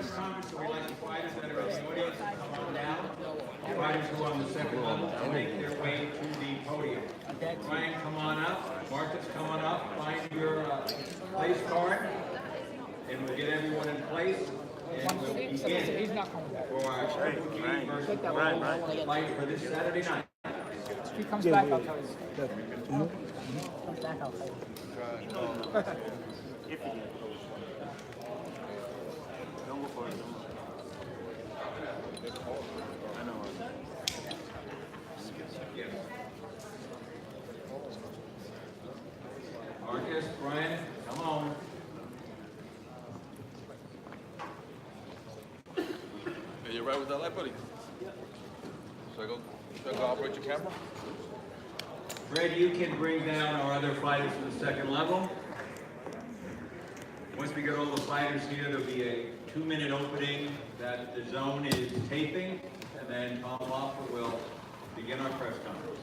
Conference, so we'd like the fighters that are in the audience to come on down. Fighters who are on the second level to make their way to the podium. Brian, come on up. Marcus, come on up. Find your place card, and we'll get everyone in place. And we'll begin for our Triple G versus Promote fight for this Saturday night. If he comes back, I'll tell you. Comes back, I'll tell you. If you don't go for it. I know. Marcus, Brian, come on. Hey, you right with that light, buddy? Should I go operate your camera? Fred, you can bring down our other fighters to the second level. Once we get all the fighters here, there'll be a 2-minute opening that the zone is taping, and then Tom Loffer will begin our press conference.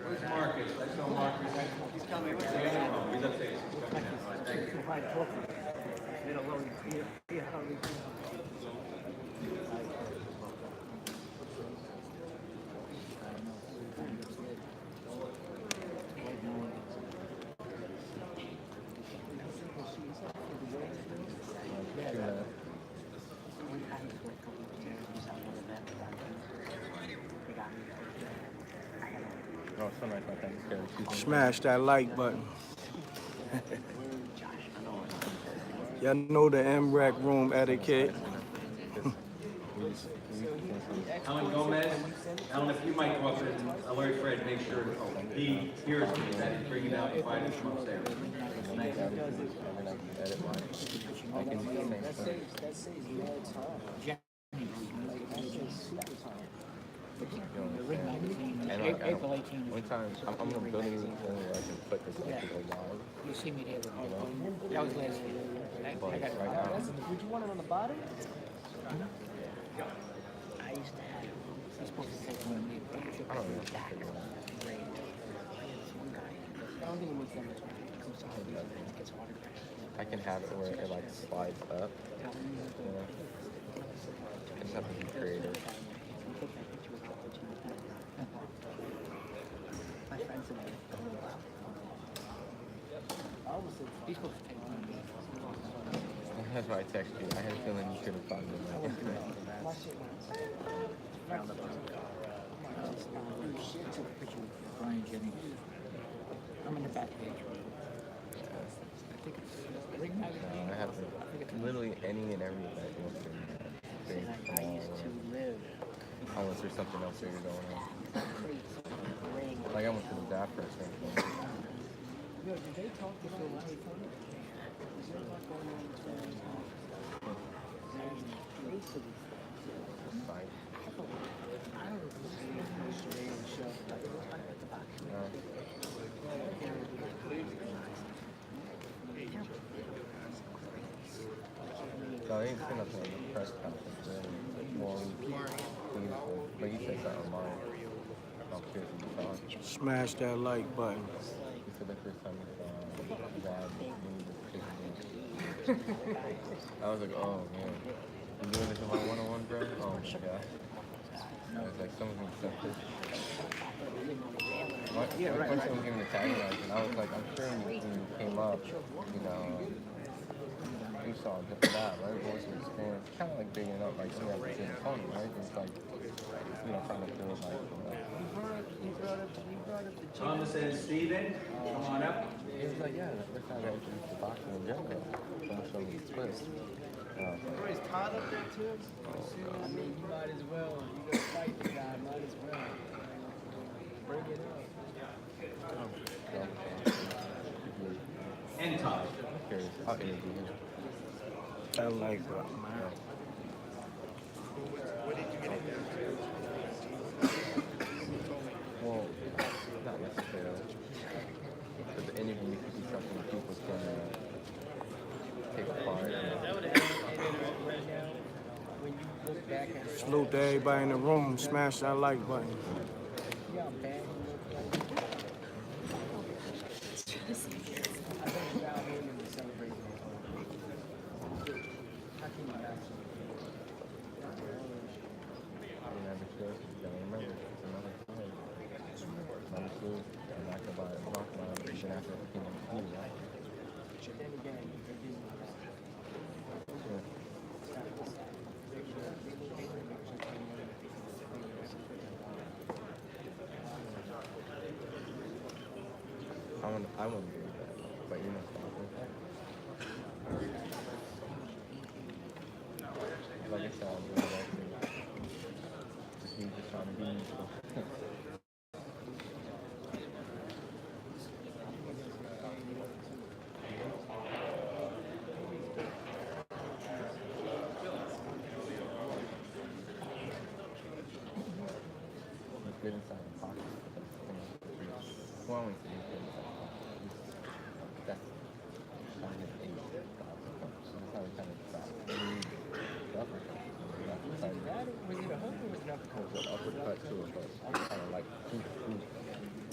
Where's Marcus? I saw Marcus. He's coming. Oh, he's upstairs. He's coming now. All right, thank you. Smash that like button. Y'all know the M.Reck room etiquette. Alan Gomez. Alan, if you might go up and alert Fred, make sure he hears me that he's bringing down the fighters from upstairs. April 18th. One time, I'm building a thing where I can put this like live. You see me there. That was last week. I got Right now. Would you want it on the bottom? I used to have. He's supposed to take one of me. I don't know. I don't think it makes that much money. It gets harder. I can have it where it like slides up. I just have to be creative. My friend said that. He's supposed to take one of me. That's why I texted you. I had a feeling you could have found it. Brian Jennings. I'm in the back page. I think it's Ring Magazine. I have literally any and every event you want to I used to live. unless there's something else that you're going on. Like I went to the DAF for a second. Yo, did they talk to Phil White? Fight. No, they ain't seen nothing in the press conference. Well, but you said something online. I'm curious what you thought. Smash that like button. You said the first time you saw Dad, I was like, oh man, you doing this in my one-on-one, bro? Oh my god. I was like, someone's gonna set this. My friend was giving the tagline, and I was like, I'm sure when you came up, you know, you saw that, right? Voice of experience, kind of like bigging up, like some other thing, Tony, right? It's like, you know, trying to feel like, He brought up the Thomas and Steven, come on up. he was like, yeah, that's the first time I introduced the boxing in general. Don't show me the twist. Is Todd up there too? I mean, you might as well. You gonna fight the guy, might as well. Bring it up. And Todd. Curious. I'll interview him. I like that, man. Well, not necessarily. But the interview could be something people can take apart. That would have right now when you look back Salute to everybody in the room. Smash that like button. You know how bad he looked like? I think Val Heyman was celebrating his home. How can you not celebrate? You never should. You gotta remember, it's another time. Another shoe, and not gonna buy it. Walk by it, even after it became a team, right? Then again, they didn't lose. Sure. I wouldn't do that, but you know something. Like I said, I'll do that too. Just me just trying to be useful. It's good inside the pocket. Well, I wouldn't say it's good inside the pocket. That's kind of a that's how we kind of stop. The uppercut. Was it a hook or was it an uppercut? It was an uppercut to it, but kind of like hoop.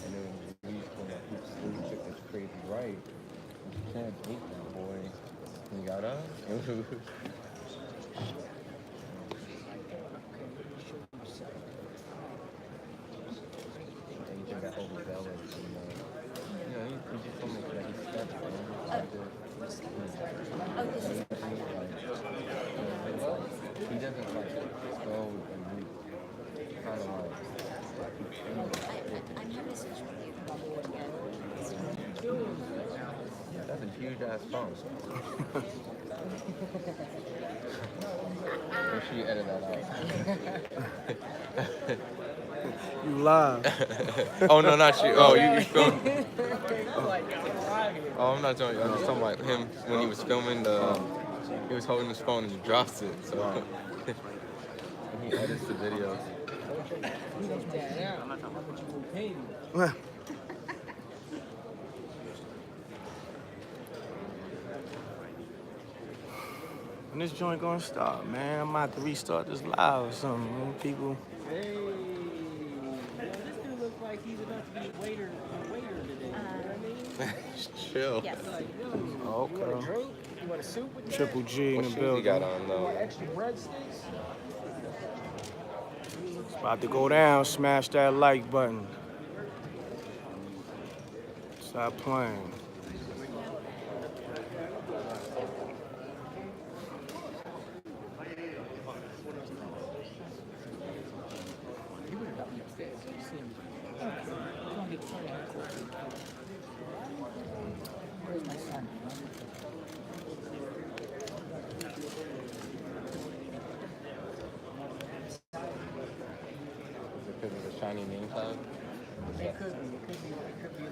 And then when that hoop sleeve took this crazy right, you can't beat that boy. And you got up. And you got overzealous. You know, he just told me that he stepped he doesn't like go and weak. Kind of like I'm having a session with you. that's a huge ass phone. Make sure you edit that out. You live. Oh no, not you. Oh, you filmed. Oh, I'm not talking. I'm just talking about him when he was filming the. He was holding his phone and he drops it. So He edits the videos. How much you will pay me? When this joint gonna start, man? I'm about to restart this live or something, man. People. Hey, this dude looks like he's about to be a waiter today. You know what I mean? chill. Yes. Like, yo, you want a Okay. drink? You want a soup with that? Triple G in What the shoes he building. got on You though? want extra breadsticks? It's about to go down. Smash that like button. Stop playing. He would have got me upstairs. You see him. He's gonna get turned out. Where's my son? Because of the shiny name tag. It could be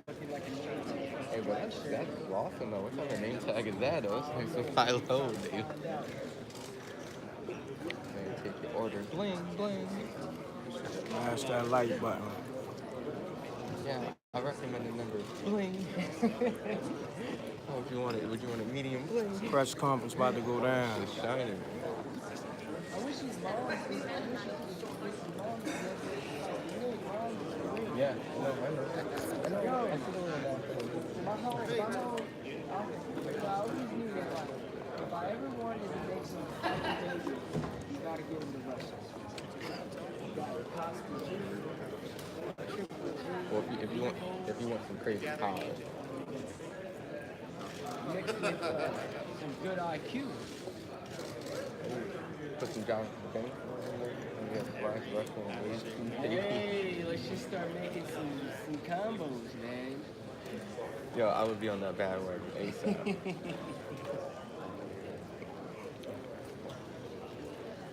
looking like a name. Hey, but that's awesome though. What kind of name tag is that though? It's like some high low, dude. Man, take your order. Bling, bling. Smash that like button. Yeah, I recommend the number bling. Oh, if you want it, would you want a medium bling? Press conference about to go down. It's shining. I wish his mom. Yeah, I know. I feel My whole, I always knew that, like, if I ever wanted to make some application, you gotta give him the Russians. You got the costume, Well, if you want some crazy power, mixed with some good IQ. put some John McDaniel in there, and you have Bryce Russell and Wade. Hey, let's just start making some combos, man. Yo, I would be on that bandwagon ASAP.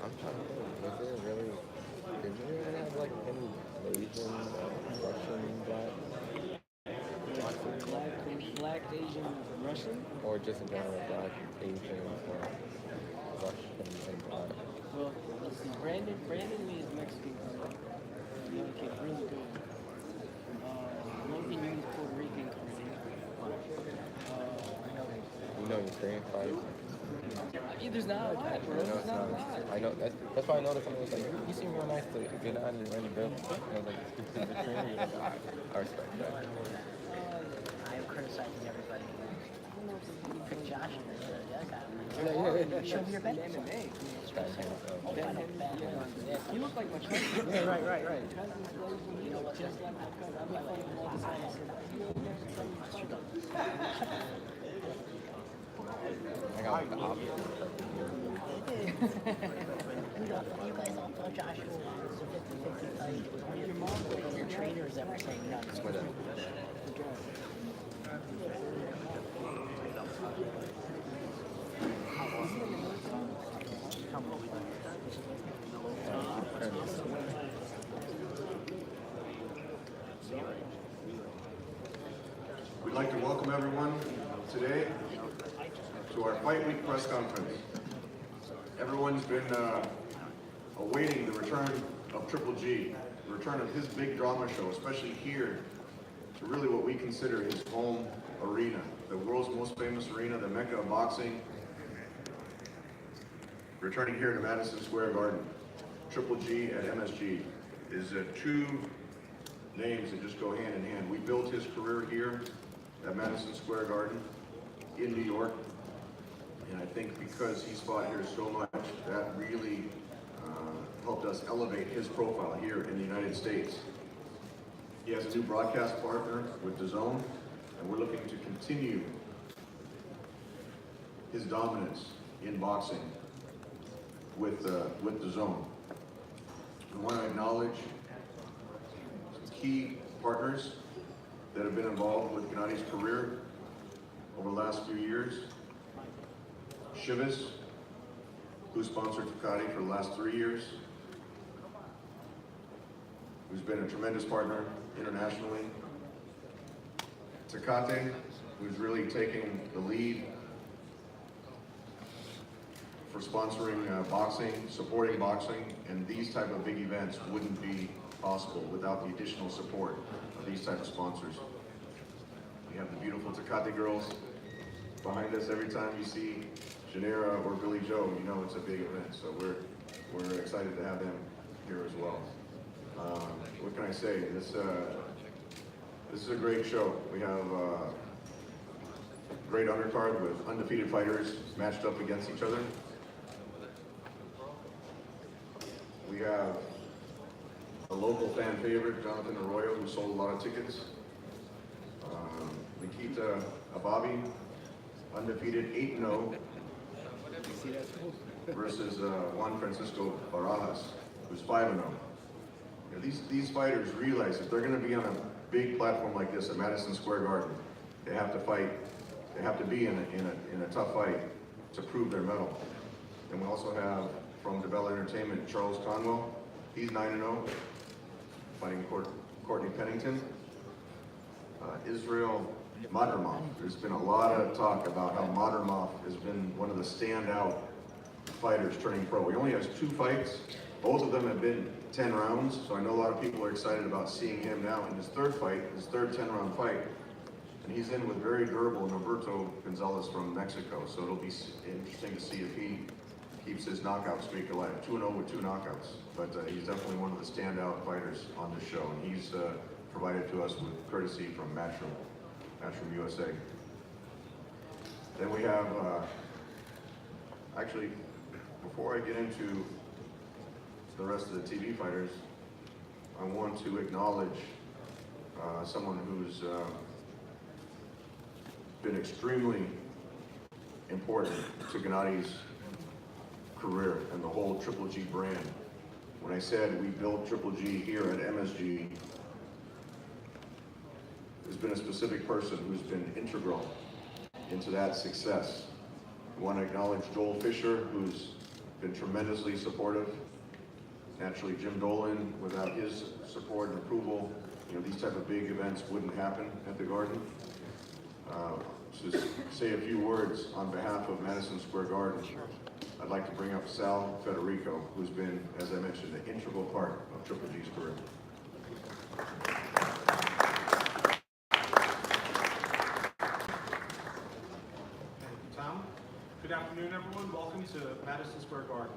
I'm trying to think, did you really have like any Asian, Russian, Black, Asian, Russian? or just in general black, Asian, or Russian and black? Well, let's see. Brandon is Mexican. Young kid, really good. Logan is Puerto Rican. You know your Korean fight? There's not a lot, bro. I know There's it's not a not. lot. I know that's why I noticed something was like, you seem real nice to get out and run the bill. And I was like, it's good to the trainer. You're like, I respect that. I am criticizing everybody. Pick Josh in there. That guy. Show me your bet. Try and handle stuff. Oh, I know bet. You look like my cousin. Yeah, right. You know what's just like my cousin. I got like the opposite. You guys all thought Joshua was a 50-50 fight. It was only your trainers ever saying no. Whatever. We'd like to welcome everyone today to our Fight Week press conference. Everyone's been awaiting the return of Triple G, the return of his big drama show, especially here to really what we consider his home arena, the world's most famous arena, the Mecca of boxing. Returning here to Madison Square Garden, Triple G at MSG is two names that just go hand in hand. We built his career here at Madison Square Garden in New York, and I think because he's fought here so much, that really helped us elevate his profile here in the United States. He has a new broadcast partner with DAZN, and we're looking to continue his dominance in boxing with DAZN. We want to acknowledge some key partners that have been involved with Gennadi's career over the last few years. Chivas, who sponsored Ducati for the last 3 years, who's been a tremendous partner internationally. Tecate, who's really taking the lead for sponsoring boxing, supporting boxing, and these type of big events wouldn't be possible without the additional support of these type of sponsors. We have the beautiful Tecate girls behind us. Every time you see Janera or Billy Joe, you know it's a big event. So we're excited to have them here as well. What can I say? This is a great show. We have a great undercard with undefeated fighters matched up against each other. We have a local fan favorite, Jonathan Arroyo, who sold a lot of tickets. Nikita Ababi, undefeated 8-0 versus Juan Francisco Barajas, who's 5-0. You know, these fighters realize if they're going to be on a big platform like this at Madison Square Garden, they have to fight. They have to be in a tough fight to prove their mettle. And we also have from DeBella Entertainment Charles Conwell. He's 9-0, fighting Courtney Pennington. Israel Madrimov. There's been a lot of talk about how Madrimov has been one of the standout fighters turning pro. He only has 2 fights. Both of them have been 10 rounds, so I know a lot of people are excited about seeing him now in his third fight, his third 10-round fight. And he's in with very durable Norberto Gonzalez from Mexico, so it'll be interesting to see if he keeps his knockout streak alive. 2-0 with 2 knockouts, but he's definitely one of the standout fighters on this show, and he's provided to us with courtesy from Matchroom USA. Then we have, actually, before I get into the rest of the TV fighters, I want to acknowledge someone who's been extremely important to Gennadi's career and the whole Triple G brand. When I said we built Triple G here at MSG, there's been a specific person who's been integral into that success. I want to acknowledge Joel Fisher, who's been tremendously supportive. Naturally, Jim Dolan, without his support and approval, you know, these type of big events wouldn't happen at the Garden. Just say a few words on behalf of Madison Square Garden. I'd like to bring up Sal Federico, who's been, as I mentioned, an integral part of Triple G's career. Tom, Good afternoon, everyone. Welcome to Madison Square Garden.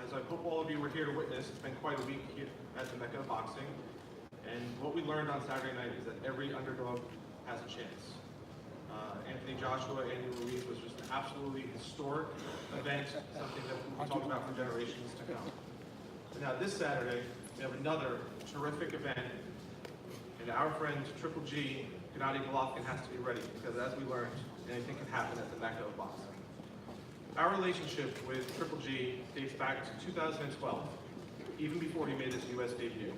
As I hope all of you were here to witness, it's been quite a week here at the Mecca of Boxing. And what we learned on Saturday night is that every underdog has a chance. Anthony Joshua, Andy Ruiz was just an absolutely historic event, something that we'll talk about for generations to come. And now this Saturday, we have another terrific event, and our friend Triple G, Gennady Golovkin, has to be ready, because as we learned, anything can happen at the Mecca of Boxing. Our relationship with Triple G dates back to 2012, even before he made his U.S. debut.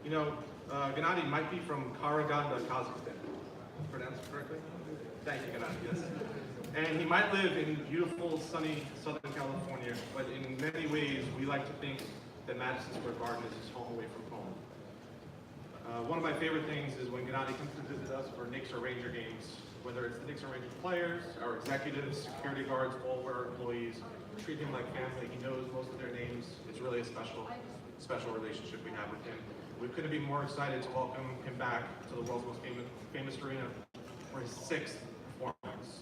You know, Gennady might be from Karaganda, Kazakhstan. Pronounced correctly? Thank you, Gennady, yes. And he might live in beautiful, sunny Southern California, but in many ways, we like to think that Madison Square Garden is his home away from home. One of my favorite things is when Gennady comes to visit us for Knicks or Ranger games, whether it's the Knicks or Ranger players, our executives, security guards, all of our employees, we treat him like family. He knows most of their names. It's really a special relationship we have with him. We couldn't be more excited to welcome him back to the world's most famous arena for his 6th performance.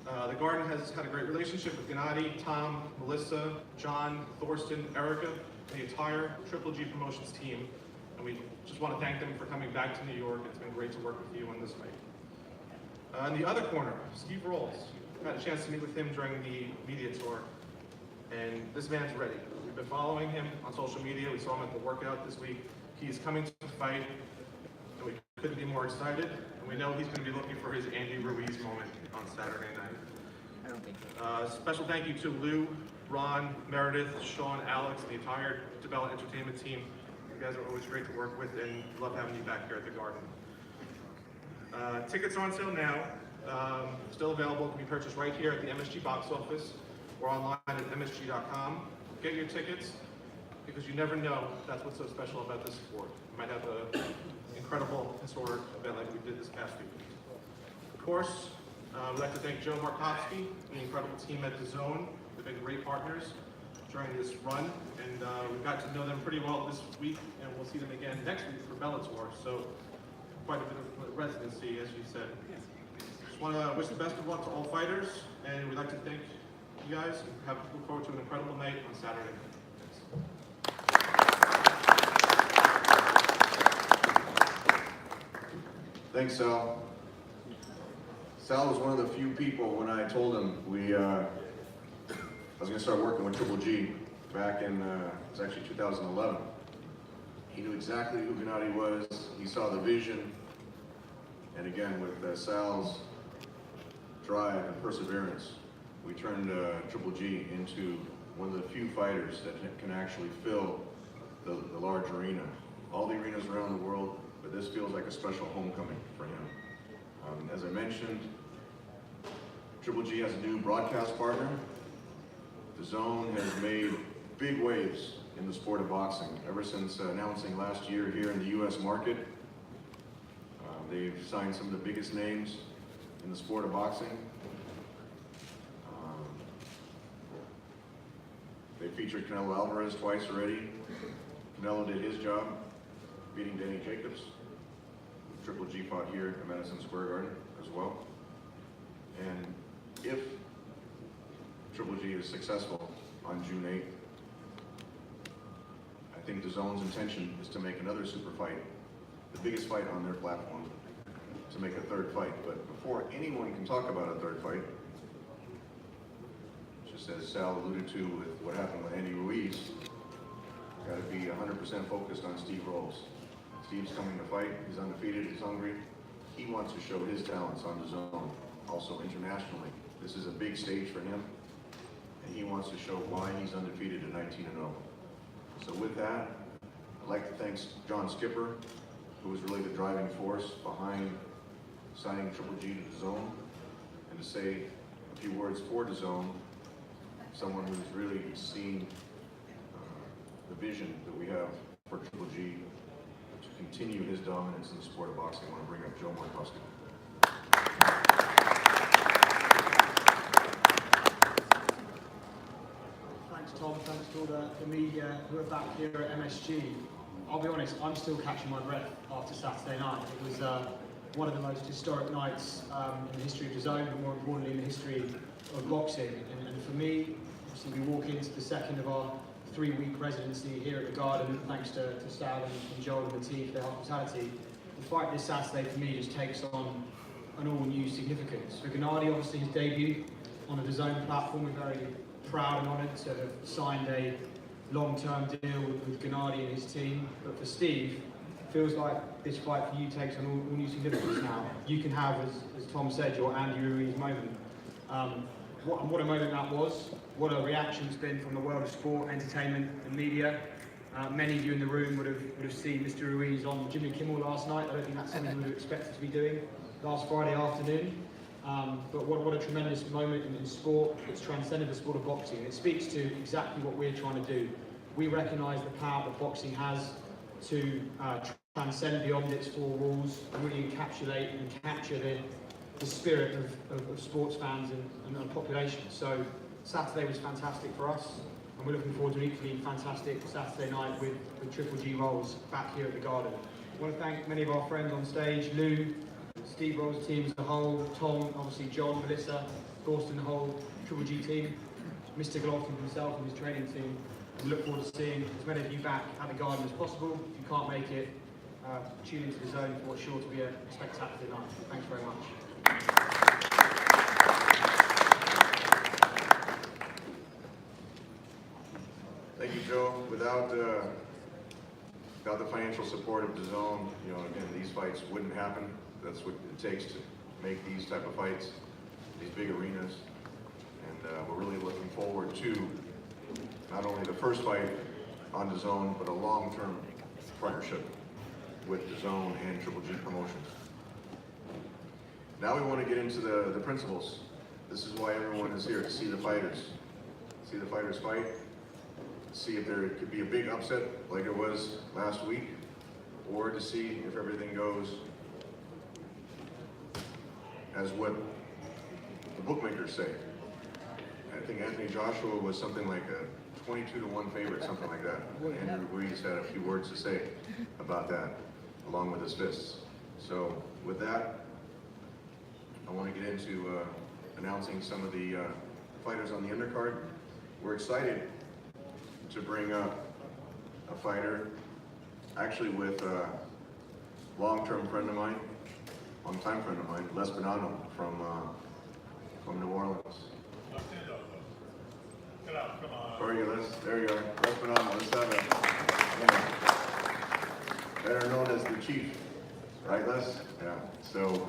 The Garden has had a great relationship with Gennady, Tom, Melissa, John, Thorsten, Erica, and the entire Triple G Promotions team. And we just want to thank them for coming back to New York. It's been great to work with you on this fight. In the other corner, Steve Rolls. I had a chance to meet with him during the media tour, and this man's ready. We've been following him on social media. We saw him at the workout this week. He's coming to fight, and we couldn't be more excited. And we know he's going to be looking for his Andy Ruiz moment on Saturday night. Special thank you to Lou, Ron, Meredith, Sean, Alex, and the entire DeBella Entertainment team. You guys are always great to work with, and love having you back here at the Garden. Tickets are on sale now. Still available, can be purchased right here at the MSG box office or online at msg.com. Get your tickets, because you never know. That's what's so special about this sport. You might have an incredible historic event like we did this past week. Of course, we'd like to thank Joe Markovsky and the incredible team at DAZN. They've been great partners during this run, and we've got to know them pretty well this week, and we'll see them again next week for Bellator. So quite a bit of residency, as you said. Just want to wish the best of luck to all fighters, and we'd like to thank you guys and look forward to an incredible night on Saturday. Thanks, Sal. Sal was one of the few people when I told him I was going to start working with Triple G back in, it was actually 2011. He knew exactly who Gennady was. He saw the vision. And again, with Sal's drive and perseverance, we turned Triple G into one of the few fighters that can actually fill the large arena. All the arenas around the world, but this feels like a special homecoming for him. As I mentioned, Triple G has a new broadcast partner. DAZN has made big waves in the sport of boxing ever since announcing last year here in the U.S. market. They've signed some of the biggest names in the sport of boxing. They featured Canelo Alvarez twice already. Canelo did his job, beating Danny Jacobs. Triple G fought here at Madison Square Garden as well. And if Triple G is successful on June 8th, I think DAZN's intention is to make another super fight, the biggest fight on their platform, to make a third fight. But before anyone can talk about a third fight, just as Sal alluded to with what happened with Andy Ruiz, got to be 100% focused on Steve Rolls. Steve's coming to fight, he's undefeated, he's hungry. He wants to show his talents on DAZN, also internationally. This is a big stage for him, and he wants to show why he's undefeated at 19-0. So with that, I'd like to thank John Skipper, who was really the driving force behind signing Triple G to DAZN, and to say a few words for DAZN, someone who's really seen the vision that we have for Triple G to continue his dominance in the sport of boxing. I want to bring up Joe Markovsky. Thanks, Tom. Thanks to all the media who are back here at MSG. I'll be honest, I'm still catching my breath after Saturday night. It was one of the most historic nights in the history of DAZN, but more importantly in the history of boxing. And for me, obviously we walk into the second of our 3-week residency here at the Garden, thanks to Sal and Joel and the team for their hospitality. The fight this Saturday for me just takes on an all-new significance. For Gennady, obviously his debut on the DAZN platform, we're very proud and honoured to have signed a long-term deal with Gennady and his team. But for Steve, it feels like this fight for you takes on all new significance now. You can have, as Tom said, your Andy Ruiz moment. What a moment that was. What a reaction it's been from the world of sport, entertainment and media. Many of you in the room would have seen Mr. Ruiz on Jimmy Kimmel last night. I don't think that's something we would have expected to be doing last Friday afternoon. But what a tremendous moment in sport. It's transcended the sport of boxing. It speaks to exactly what we're trying to do. We recognise the power that boxing has to transcend beyond its 4 walls and really encapsulate and capture the spirit of sports fans and population. So Saturday was fantastic for us, and we're looking forward to an equally fantastic Saturday night with Triple G Rolls back here at the Garden. I want to thank many of our friends on stage, Lou, Steve Rolls' team as a whole, Tom, obviously John, Melissa, Thorsten, the whole Triple G team, Mr. Golovkin himself and his training team. We look forward to seeing as many of you back at the Garden as possible. If you can't make it, tune into DAZN for what's sure to be a spectacular night. Thanks very much. Thank you, Joe. Without the financial support of DAZN, again, these fights wouldn't happen. That's what it takes to make these type of fights, these big arenas. And we're really looking forward to not only the first fight on DAZN, but a long-term partnership with DAZN and Triple G Promotions. Now we want to get into the principles. This is why everyone is here, to see the fighters. See the fighters fight, see if there could be a big upset like it was last week, or to see if everything goes as what the bookmakers say. I think Anthony Joshua was something like a 22-to-1 favorite, something like that. Andrew Ruiz had a few words to say about that, along with his fists. So with that, I want to get into announcing some of the fighters on the undercard. We're excited to bring up a fighter, actually with a long-term friend of mine, long-time friend of mine, Les Bonanno from New Orleans. Where are you, Les? There you are. Les Bonanno. Let's have a better known as the Chief, right, Les? Yeah. So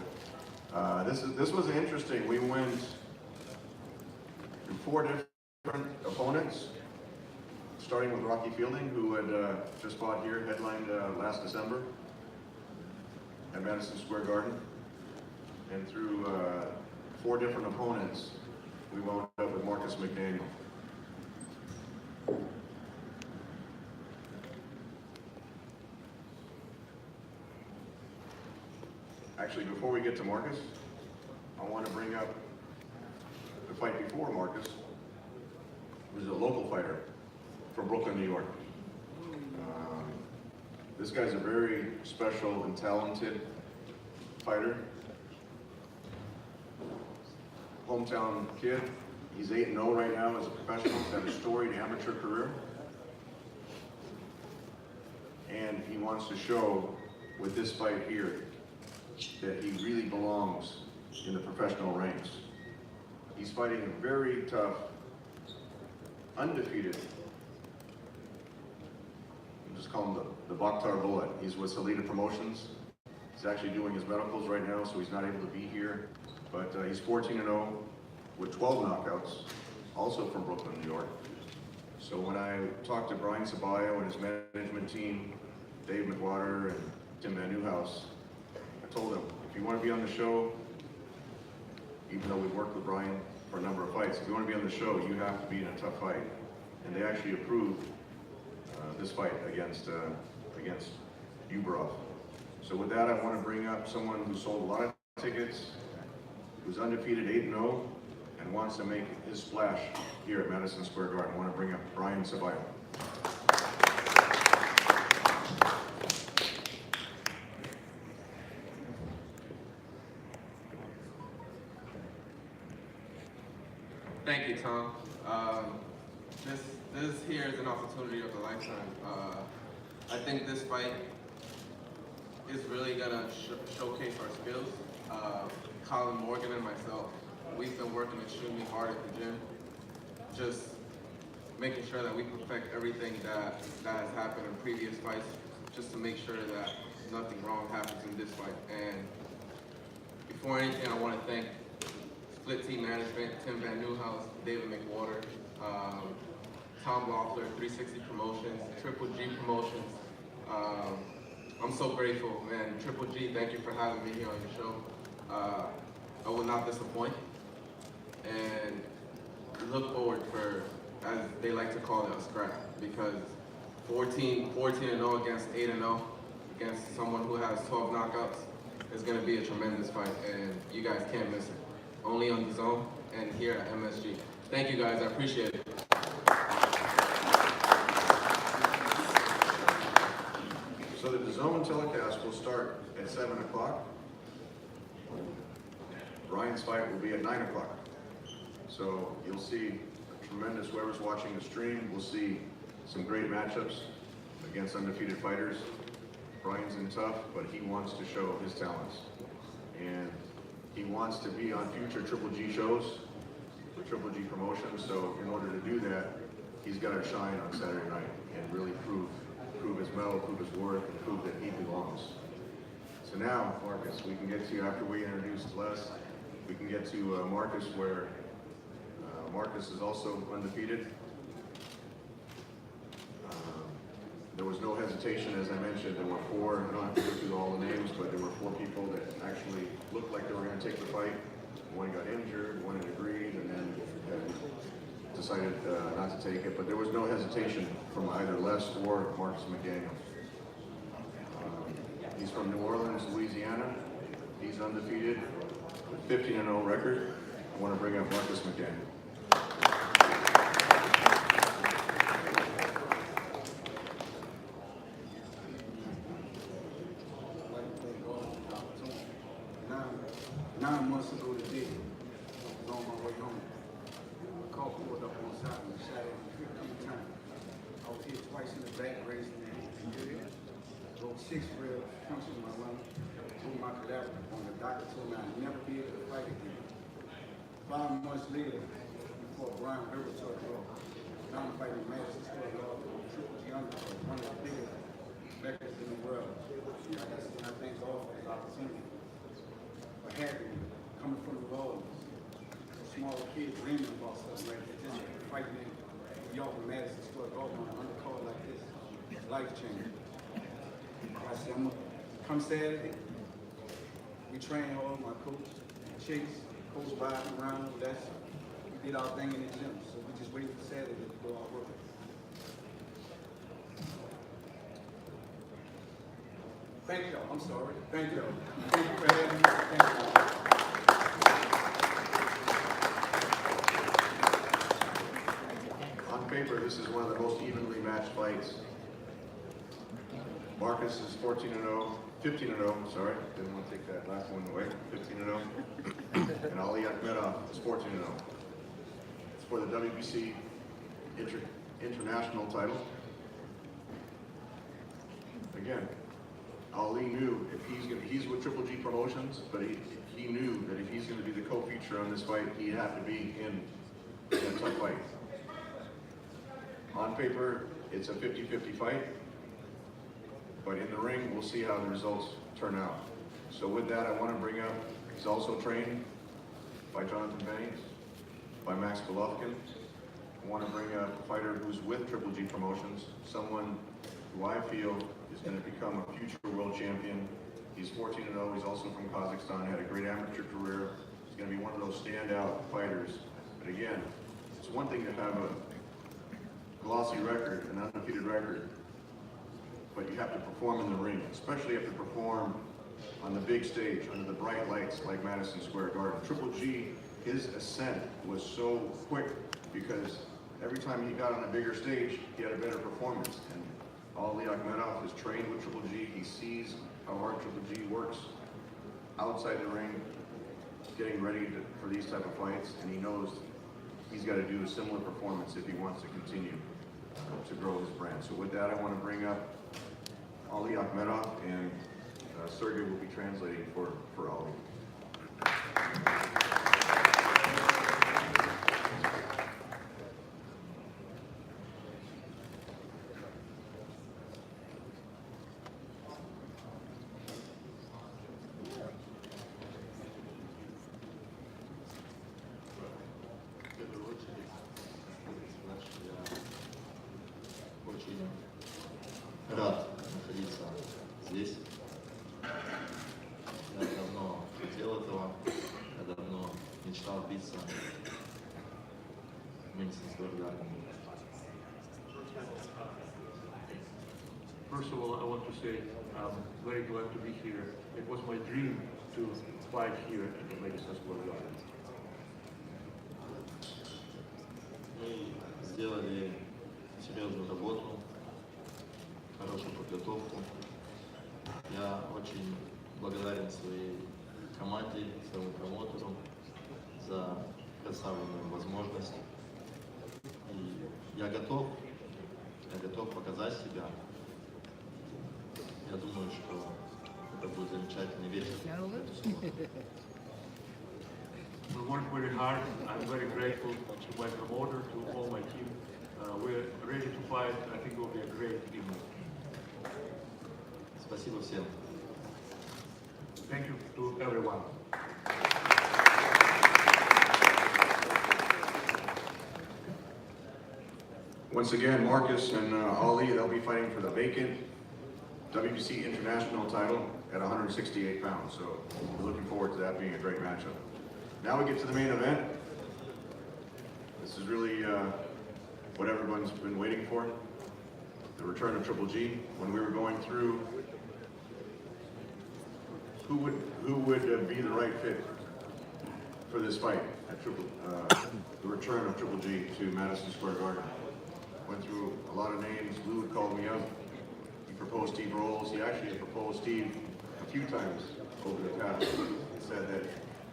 this was interesting. We went through 4 different opponents, starting with Rocky Fielding, who had just fought here, headlined last December at Madison Square Garden. And through 4 different opponents, we wound up with Marcus McDaniel. Actually, before we get to Marcus, I want to bring up the fight before Marcus. It was a local fighter from Brooklyn, New York. This guy's a very special and talented fighter. Hometown kid. He's 8-0 right now as a professional. He's had a storied amateur career. And he wants to show with this fight here that he really belongs in the professional ranks. He's fighting a very tough, undefeated, we'll just call him the Bakhtar Bullet. He's with Salida Promotions. He's actually doing his medicals right now, so he's not able to be here. But he's 14-0 with 12 knockouts, also from Brooklyn, New York. So when I talked to Brian Ceballo and his management team, Dave McWater and Tim Van Newhouse, I told them, if you want to be on the show, even though we've worked with Brian for a number of fights, if you want to be on the show, you have to be in a tough fight. And they actually approved this fight against Uberov. So with that, I want to bring up someone who sold a lot of tickets, who's undefeated 8-0, and wants to make his splash here at Madison Square Garden. I want to bring up Brian Ceballo. Thank you, Tom. This here is an opportunity of a lifetime. I think this fight is really gonna showcase our skills. Colin Morgan and myself, we've been working extremely hard at the gym, just making sure that we perfect everything that has happened in previous fights, just to make sure that nothing wrong happens in this fight. And before anything, I want to thank Split Team Management, Tim Van Newhouse, David McWater, Tom Loeffler, 360 Promotions, Triple G Promotions. I'm so grateful, man. Triple G, thank you for having me here on your show. I will not disappoint, and look forward for, as they like to call it, a scrap, because 14-0 against 8-0 against someone who has 12 knockouts is going to be a tremendous fight, and you guys can't miss it. Only on the Zone and here at MSG. Thank you guys, I appreciate it. So the DAZN telecast will start at 7 o'clock. Ryan's fight will be at 9 o'clock. So you'll see tremendous, whoever's watching the stream, will see some great matchups against undefeated fighters. Brian's in tough, but he wants to show his talents. And he wants to be on future Triple G shows with Triple G Promotions. So in order to do that, he's got to shine on Saturday night and really prove his mettle, prove his worth, and prove that he belongs. So now, Marcus, we can get to, after we introduced Les, we can get to Marcus, where Marcus is also undefeated. There was no hesitation, as I mentioned. There were four, I don't have to go through all the names, but there were four people that actually looked like they were going to take the fight. One got injured, one had agreed, and then decided not to take it. But there was no hesitation from either Les or Marcus McDaniel. He's from New Orleans, Louisiana. He's undefeated with 15-0 record. I want to bring up Marcus McDaniel. Nine months ago today, I was on my way home. My car pulled up on the side and shot at me 15 times. I was hit twice in the back, raised in the head. Broke 6 ribs, punched in my lung, blew my cadaver on. The doctor told me I'd never be able to fight again. 5 months later, before Brian Rivers took the road, I'm fighting Madison Square Garden on Triple G Undercard, one of the biggest records in the world. I thank God for this opportunity. For having me, coming from the road, a small kid dreaming about something like this, just fighting in New York and Madison Square Garden on an undercard like this, it's life-changing. I said, I'm gonna come Saturday. We train hard, my coach, Chase, coach riding around with us. We did our thing in the gym, so we just waited for Saturday to go out work. Thank y'all. I'm sorry. Thank y'all. Thank you for having me. Thank y'all. On paper, this is one of the most evenly matched fights. Marcus is 14-0, 15-0, sorry. Didn't want to take that last one away. 15-0. And Ali Akhmedov is 14-0. It's for the WBC international title. Again, Ali knew if he's with Triple G Promotions, but he knew that if he's going to be the co-feature on this fight, he'd have to be in a tough fight. On paper, it's a 50-50 fight, but in the ring, we'll see how the results turn out. So with that, I want to bring up, he's also trained by Jonathan Banks, by Max Golovkin. I want to bring up a fighter who's with Triple G Promotions, someone who I feel is going to become a future world champion. He's 14-0, he's also from Kazakhstan, had a great amateur career. He's going to be one of those standout fighters. But again, it's one thing to have a glossy record, an undefeated record, but you have to perform in the ring, especially you have to perform on the big stage, under the bright lights like Madison Square Garden. Triple G, his ascent was so quick because every time he got on a bigger stage, he had a better performance. And Ali Akhmedov is trained with Triple G. He sees how hard Triple G works outside the ring, getting ready for these type of fights, and he knows he's got to do a similar performance if he wants to continue to grow his brand. So with that, I want to bring up Ali Akhmedov, and Sergey will be translating for Ali. Рад находиться здесь. Я давно хотел этого, я давно мечтал биться в Madison Square Garden. First of all, I want to say I'm very glad to be here. It was my dream to fight here at the Madison Square Garden. Мы сделали серьезную работу, хорошую подготовку. Я очень благодарен своей команде, своему промоутеру за предоставленную возможность. И я готов показать себя. Я думаю, что это будет замечательный вечер. We worked very hard. I'm very grateful to my promoter, to all my team. We're ready to fight. I think it will be a great evening. Спасибо всем. Thank you to everyone. Once again, Marcus and Ali, they'll be fighting for the vacant WBC International title at 168 pounds. So we're looking forward to that being a great matchup. Now we get to the main event. This is really what everyone's been waiting for. The return of Triple G. When we were going through who would be the right fit for this fight at the return of Triple G to Madison Square Garden. Went through a lot of names. Lou had called me out. He proposed Steve Rolls. He actually had proposed Steve a few times over the past. He said that,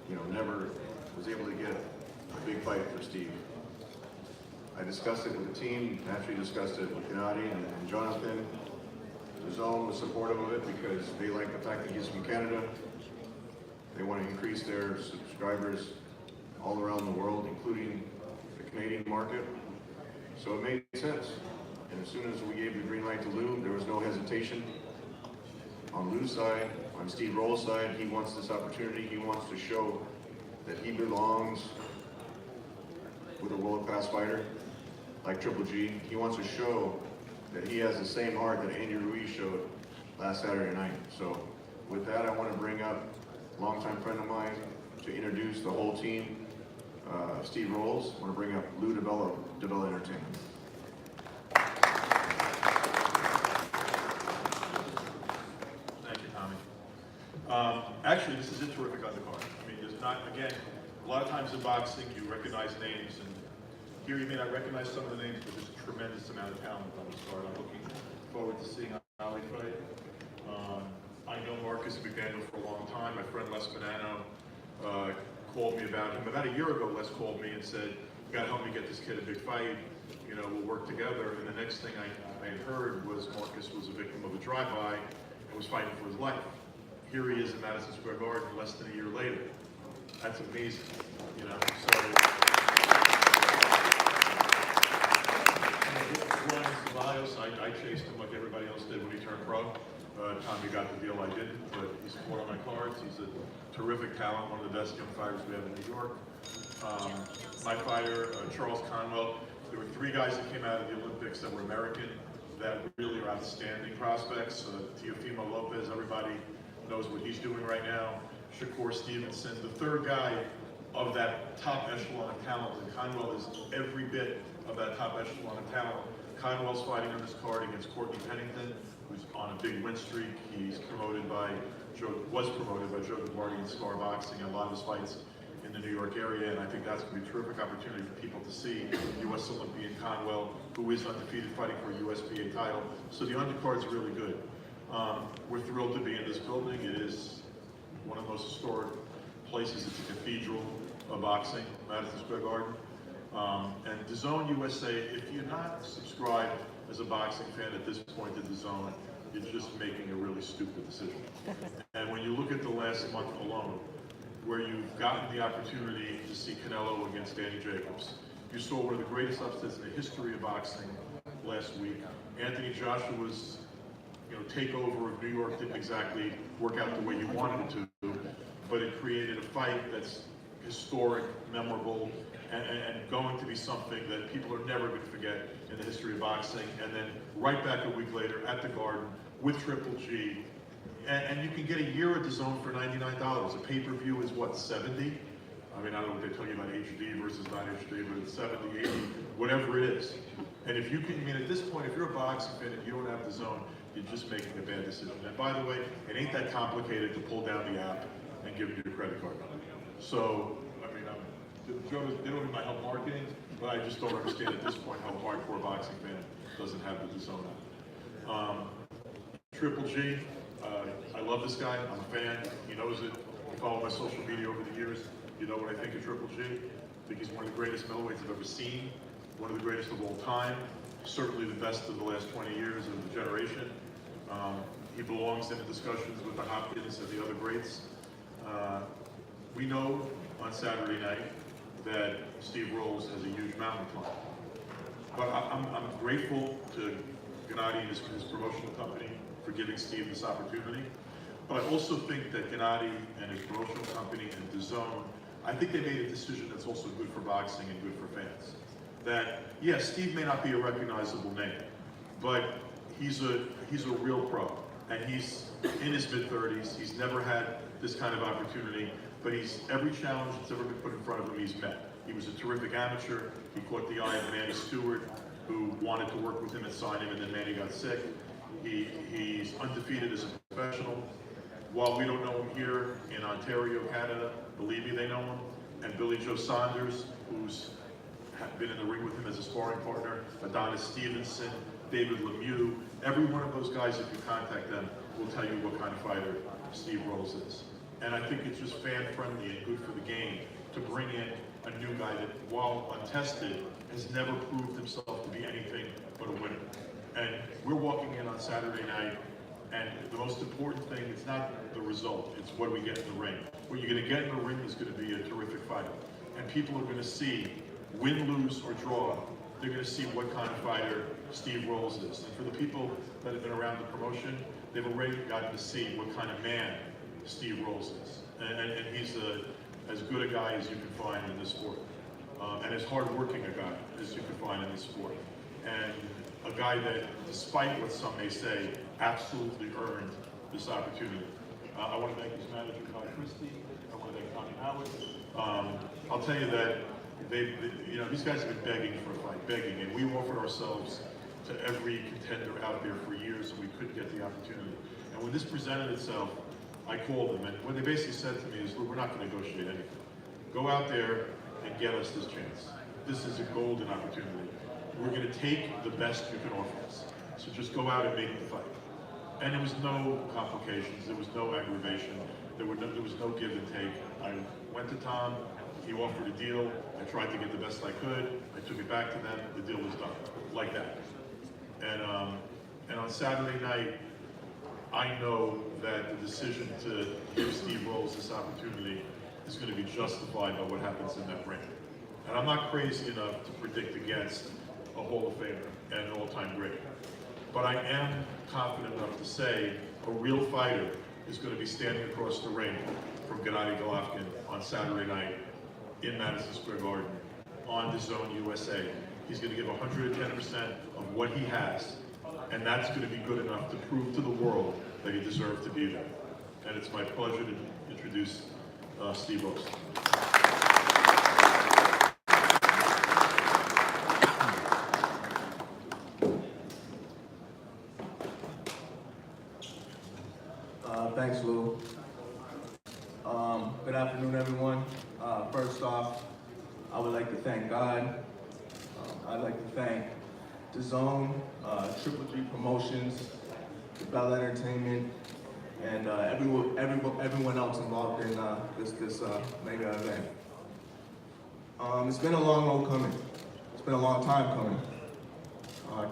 you know, never was able to get a big fight for Steve. I discussed it with the team, naturally discussed it with Gennady and Jonathan. The Zone was supportive of it because they like the fact that he's from Canada. They want to increase their subscribers all around the world, including the Canadian market. So it made sense. And as soon as we gave the green light to Lou, there was no hesitation. On Lou's side, on Steve Roll's side, he wants this opportunity. He wants to show that he belongs with a world-class fighter like Triple G. He wants to show that he has the same heart that Andy Ruiz showed last Saturday night. So with that, I want to bring up a longtime friend of mine to introduce the whole team. Steve Rolls. I want to bring up Lou DeBella Entertainment. Thank you, Tommy. Actually, this is a terrific undercard. I mean, there's not, again, a lot of times in boxing, you recognize names, and here you may not recognize some of the names, but there's a tremendous amount of talent on this card. I'm looking forward to seeing Ali fight. I know Marcus McDaniel for a long time. My friend Les Bonanno called me about him. About a year ago, Les called me and said, "You got to help me get this kid a big fight. You know, we'll work together." And the next thing I had heard was Marcus was a victim of a drive-by and was fighting for his life. Here he is in Madison Square Garden less than a year later. That's amazing, you know. So, Ryan Ceballo, I chased him like everybody else did when he turned pro. Tommy got the deal, I didn't, but he's one of my cards. He's a terrific talent, one of the best young fighters we have in New York. My fighter, Charles Conwell, there were 3 guys that came out of the Olympics that were American that really are outstanding prospects. Teofimo Lopez, everybody knows what he's doing right now. Shakur Stevenson, the 3rd guy of that top echelon of talent, and Conwell is every bit of that top echelon of talent. Conwell's fighting on this card against Courtney Pennington, who's on a big win streak. He's was promoted by Joe DeGuardi in Star Boxing, and a lot of his fights in the New York area, and I think that's going to be a terrific opportunity for people to see U.S. Olympian Conwell, who is undefeated, fighting for a USPA title. So the undercard's really good. We're thrilled to be in this building. It is one of the most historic places. It's a cathedral of boxing, Madison Square Garden. And DAZN USA, if you're not subscribed as a boxing fan at this point to DAZN, you're just making a really stupid decision. And when you look at the last month alone, where you've gotten the opportunity to see Canelo against Danny Jacobs, you saw one of the greatest upsets in the history of boxing last week. Anthony Joshua's takeover of New York didn't exactly work out the way he wanted it to, but it created a fight that's historic, memorable, and going to be something that people are never going to forget in the history of boxing. And then right back a week later at the Garden with Triple G. And you can get a year at DAZN for $99. A pay-per-view is what, 70? I mean, I don't know what they tell you about HD versus not HD, but it's 70, 80, whatever it is. And if you can, I mean, at this point, if you're a boxing fan and you don't have DAZN, you're just making a bad decision. And by the way, it ain't that complicated to pull down the app and give you your credit card. So, I mean, they don't need my help marketing, but I just don't understand at this point how a hardcore boxing fan doesn't have the DAZN app. Triple G, I love this guy, I'm a fan, he knows it. You follow my social media over the years, you know what I think of Triple G. I think he's one of the greatest middleweights I've ever seen, one of the greatest of all time, certainly the best of the last 20 years of the generation. He belongs in the discussions with the Hopkins and the other greats. We know on Saturday night that Steve Rolls has a huge mountain to climb. But I'm grateful to Gennady and his promotional company for giving Steve this opportunity. But I also think that Gennady and his promotional company and DAZN, I think they made a decision that's also good for boxing and good for fans. That, yeah, Steve may not be a recognizable name, but he's a real pro. And he's in his mid-30s, he's never had this kind of opportunity, but every challenge that's ever been put in front of him, he's met. He was a terrific amateur, he caught the eye of Manny Stewart, who wanted to work with him and sign him, and then Manny got sick. He's undefeated as a professional. While we don't know him here in Ontario, Canada, believe me, they know him. And Billy Joe Saunders, who's been in the ring with him as a sparring partner, Adonis Stevenson, David Lemieux, every one of those guys, if you contact them, will tell you what kind of fighter Steve Rolls is. And I think it's just fan-friendly and good for the game to bring in a new guy that, while untested, has never proved himself to be anything but a winner. And we're walking in on Saturday night, and the most important thing, it's not the result, it's what we get in the ring. What you're gonna get in the ring is gonna be a terrific fight. And people are gonna see, win, lose, or draw, they're gonna see what kind of fighter Steve Rolls is. And for the people that have been around the promotion, they've already gotten to see what kind of man Steve Rolls is. And he's as good a guy as you can find in this sport. And as hardworking a guy as you can find in this sport. And a guy that, despite what some may say, absolutely earned this opportunity. I want to thank his manager, Todd Christie. I want to thank Tommy Howard. I'll tell you that these guys have been begging for a fight, begging, and we offered ourselves to every contender out there for years, and we couldn't get the opportunity. And when this presented itself, I called them, and what they basically said to me is, look, we're not going to negotiate anything. Go out there and get us this chance. This is a golden opportunity. We're going to take the best you can offer us. So just go out and make the fight. And there was no complications. There was no aggravation. There was no give and take. I went to Tom. He offered a deal. I tried to get the best I could. I took it back to them. The deal was done. Like that. And on Saturday night, I know that the decision to give Steve Rolls this opportunity is going to be justified by what happens in that ring. And I'm not crazy enough to predict against a Hall of Famer and an all-time great. But I am confident enough to say a real fighter is going to be standing across the ring from Gennady Golovkin on Saturday night in Madison Square Garden on DAZN USA. He's going to give 110% of what he has, and that's going to be good enough to prove to the world that he deserved to be there. And it's my pleasure to introduce Steve Rolls. Thanks, Lou. Good afternoon, everyone. First off, I would like to thank God. I'd like to thank DAZN, Triple G Promotions, Ceballo Entertainment, and everyone else involved in this mega event. It's been a long road coming. It's been a long time coming.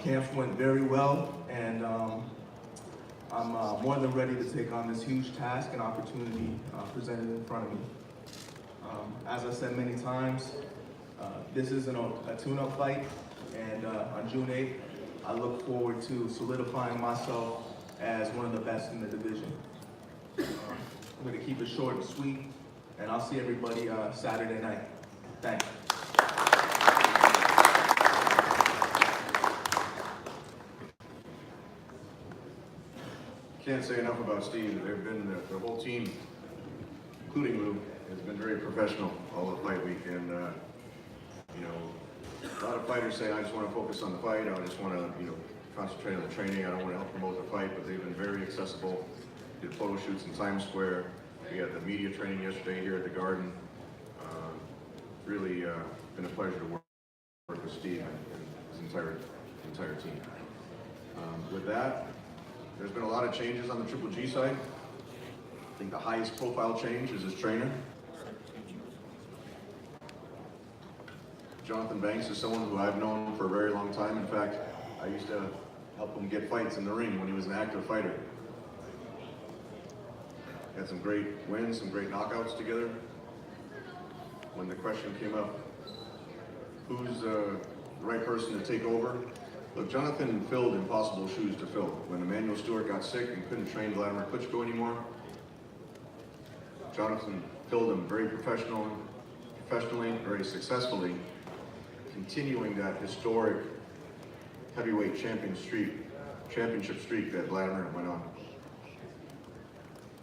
Camps went very well, and I'm more than ready to take on this huge task and opportunity presented in front of me. As I said many times, this isn't a tune-up fight, and on June 8th, I look forward to solidifying myself as one of the best in the division. I'm going to keep it short and sweet, and I'll see everybody Saturday night. Thanks. Can't say enough about Steve. They've been, the whole team, including Lou, has been very professional all the fight week. And, you know, a lot of fighters say, I just want to focus on the fight. I just want to, you know, concentrate on the training. I don't want to help promote the fight, but they've been very accessible. Did photo shoots in Times Square. We had the media training yesterday here at the Garden. Really been a pleasure to work with Steve and his entire team. With that, there's been a lot of changes on the Triple G side. I think the highest profile change is his trainer. Jonathan Banks is someone who I've known for a very long time. In fact, I used to help him get fights in the ring when he was an active fighter. Had some great wins, some great knockouts together. When the question came up, who's the right person to take over? Look, Jonathan filled impossible shoes to fill. When Emmanuel Stewart got sick and couldn't train Vladimir Klitschko anymore, Jonathan filled him very professionally, very successfully, continuing that historic heavyweight championship streak that Vladimir went on.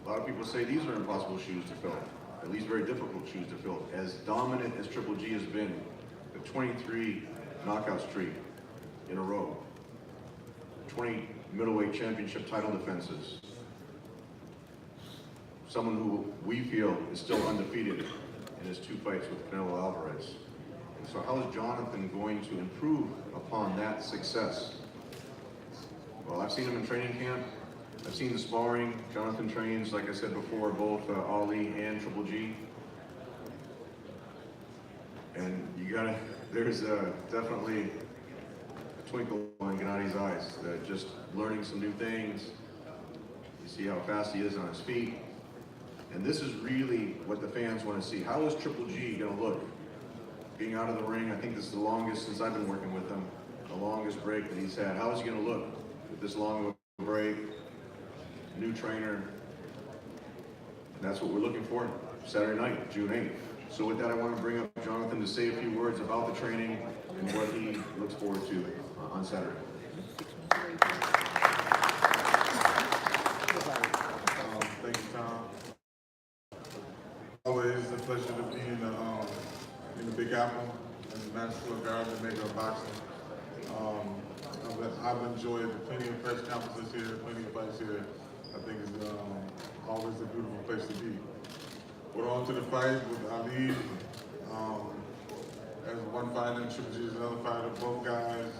A lot of people say these are impossible shoes to fill, at least very difficult shoes to fill. As dominant as Triple G has been, the 23 knockout streak in a row, 20 middleweight championship title defenses, someone who we feel is still undefeated in his 2 fights with Canelo Alvarez. And so how is Jonathan going to improve upon that success? Well, I've seen him in training camp. I've seen the sparring. Jonathan trains, like I said before, both Ali and Triple G. And there's definitely a twinkle in Gennadi's eyes, just learning some new things. You see how fast he is on his feet. And this is really what the fans want to see. How is Triple G going to look? Being out of the ring, I think this is the longest since I've been working with him, the longest break that he's had. How is he going to look with this long of a break? New trainer. That's what we're looking for Saturday night, June 8th. So with that, I want to bring up Jonathan to say a few words about the training and what he looks forward to on Saturday. Thank you, Tom. Always a pleasure to be in the Big Apple and Madison Square Garden and Mecca of boxing. I've enjoyed plenty of press conferences here, plenty of fights here. I think it's always a beautiful place to be. We're on to the fight with Ali. As one fighter and Triple G is another fighter. Both guys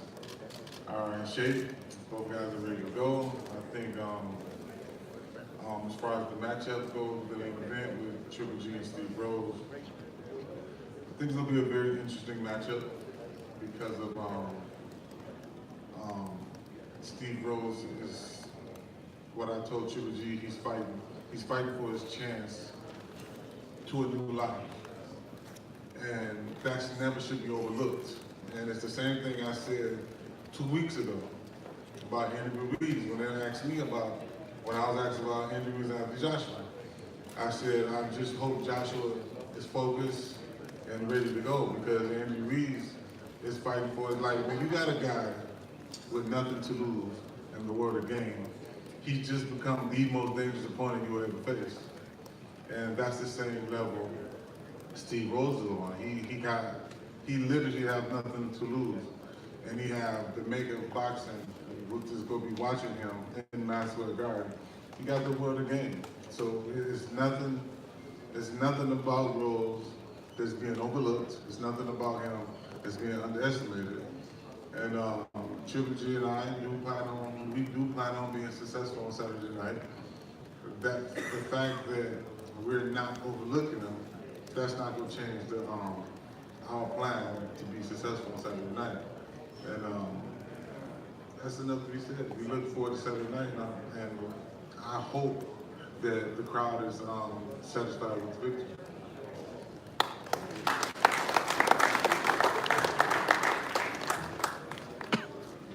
are in shape. Both guys are ready to go. I think as far as the matchup goes, the main event with Triple G and Steve Rose, I think it's gonna be a very interesting matchup because of Steve Rose is what I told Triple G. He's fighting for his chance to a new life, and that never should be overlooked. And it's the same thing I said 2 weeks ago about Andy Ruiz when they asked me about. When I was asked about Andy Ruiz after Joshua, I said, I just hope Joshua is focused and ready to go because Andy Ruiz is fighting for his life. When you got a guy with nothing to lose in the world of game, he's just become the most dangerous opponent you will ever face. And that's the same level Steve Rose is on. He literally have nothing to lose. And he have the Mecca of boxing. We're just gonna be watching him in Madison Square Garden. He got the word of game. So it's nothing about Rose that's being overlooked. It's nothing about him that's being underestimated. And Triple G and I do plan on being successful on Saturday night. That the fact that we're not overlooking him, that's not gonna change our plan to be successful on Saturday night. And that's enough to be said. We look forward to Saturday night, and I hope that the crowd is satisfied with the victory.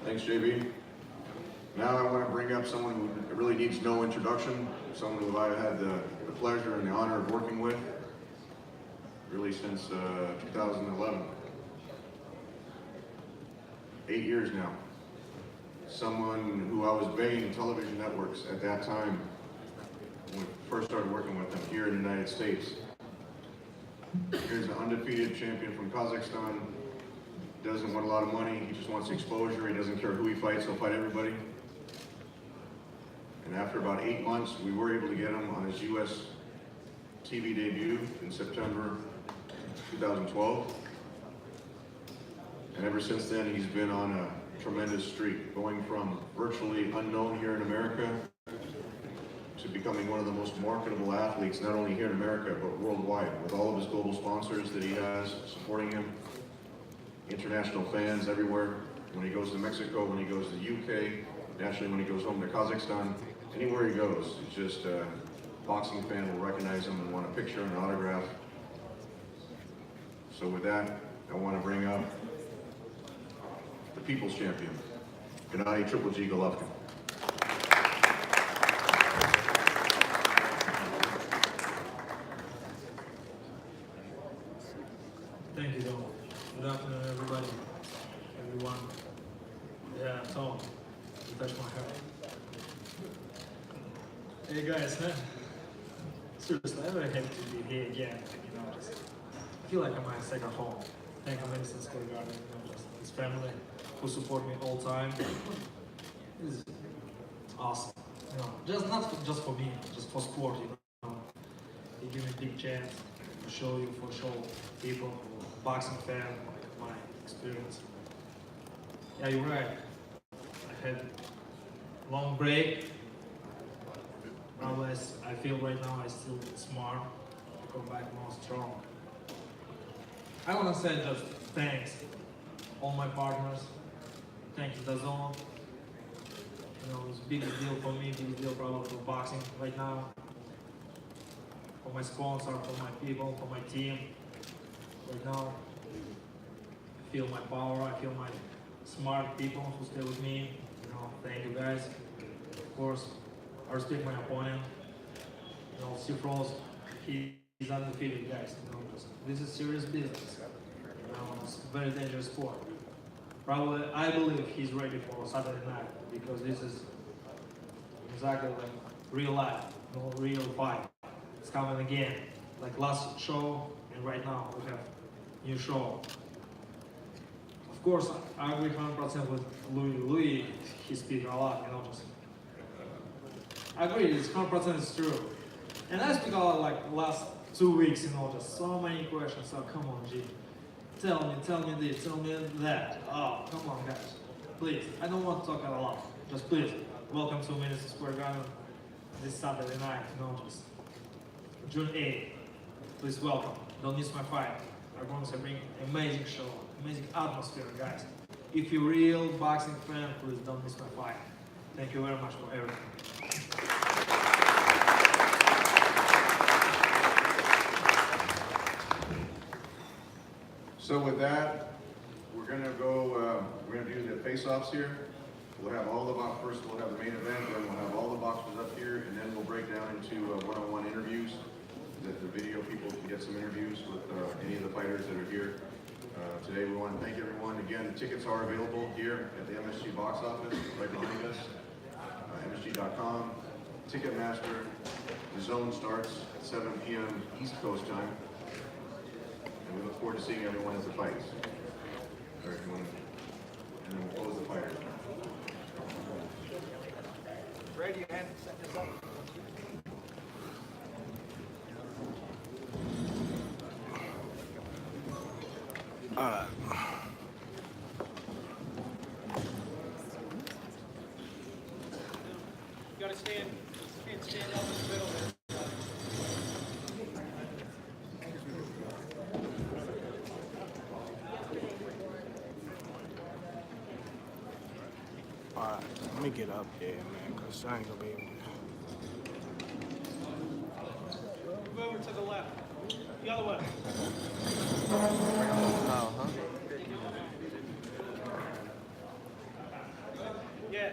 Thanks, JB. Now I want to bring up someone who really needs no introduction, someone who I've had the pleasure and the honor of working with, really since 2011. 8 years now. Someone who I was begging television networks at that time when we first started working with them here in the United States. Here's an undefeated champion from Kazakhstan. Doesn't want a lot of money, he just wants exposure, he doesn't care who he fights, he'll fight everybody. And after about 8 months, we were able to get him on his US TV debut in September 2012. And ever since then, he's been on a tremendous streak, going from virtually unknown here in America to becoming one of the most marketable athletes, not only here in America, but worldwide, with all of his global sponsors that he has supporting him, international fans everywhere. When he goes to Mexico, when he goes to the UK, naturally when he goes home to Kazakhstan, anywhere he goes, it's just a boxing fan will recognize him and want a picture and an autograph. So with that, I want to bring up the People's Champion, Gennady Triple G Golovkin. Thank you, Dom. Good afternoon, everybody. Everyone. Yeah, Tom, you touched my heart. Hey guys, man. Seriously, I'm very happy to be here again. You know, just I feel like I'm my second home. Thank you, Madison Square Garden. You know, just this family who support me all time. This is awesome. You know, just not just for me, just for sport. You know, they give me a big chance to show you, for show people, boxing fan, my experience. Yeah, you're right. I had a long break. Probably I feel right now I still smart to come back more strong. I want to say just thanks all my partners. Thank you, DAZN. You know, it's a big deal for me, big deal probably for boxing right now. For my sponsor, for my people, for my team. Right now, I feel my power, I feel my smart people who stay with me. You know, thank you guys. Of course, I respect my opponent. You know, Cifros, he's undefeated, guys. You know, this is serious business. You know, it's a very dangerous sport. Probably, I believe he's ready for Saturday night because this is exactly like real life, you know, real fight. It's coming again, like last show, and right now we have new show. Of course, I agree 100% with Louis. Louis, he speaks a lot, you know, just. I agree, it's 100% is true. And I speak a lot like last 2 weeks, you know, just so many questions. So come on, G. Tell me this, tell me that. Oh, come on, guys. Please, I don't want to talk a lot. Just please, welcome to Madison Square Garden this Saturday night, you know, just June 8th. Please welcome. Don't miss my fight. I'm going to bring amazing show, amazing atmosphere, guys. If you're a real boxing fan, please don't miss my fight. Thank you very much for everything. So with that, we're gonna go, we're gonna do the face-offs here. We'll have all the box, first we'll have the main event, then we'll have all the boxers up here, and then we'll break down into one-on-one interviews. That the video people can get some interviews with any of the fighters that are here. Today we want to thank everyone. Again, the tickets are available here at the MSG box office, right behind us. MSG.com, Ticketmaster. The zone starts at 7 p.m. East Coast time. And we look forward to seeing everyone at the fights. All right, and then we'll close the fighters. Ready, your hand, set this up. All right. You gotta stand up in the middle there. Alright, let me get up there, man, because I ain't gonna be able to. Move over to the left. The other way. Oh, huh? Yeah.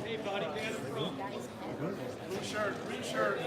Hey, buddy, man, from. Blue shirt, green shirt.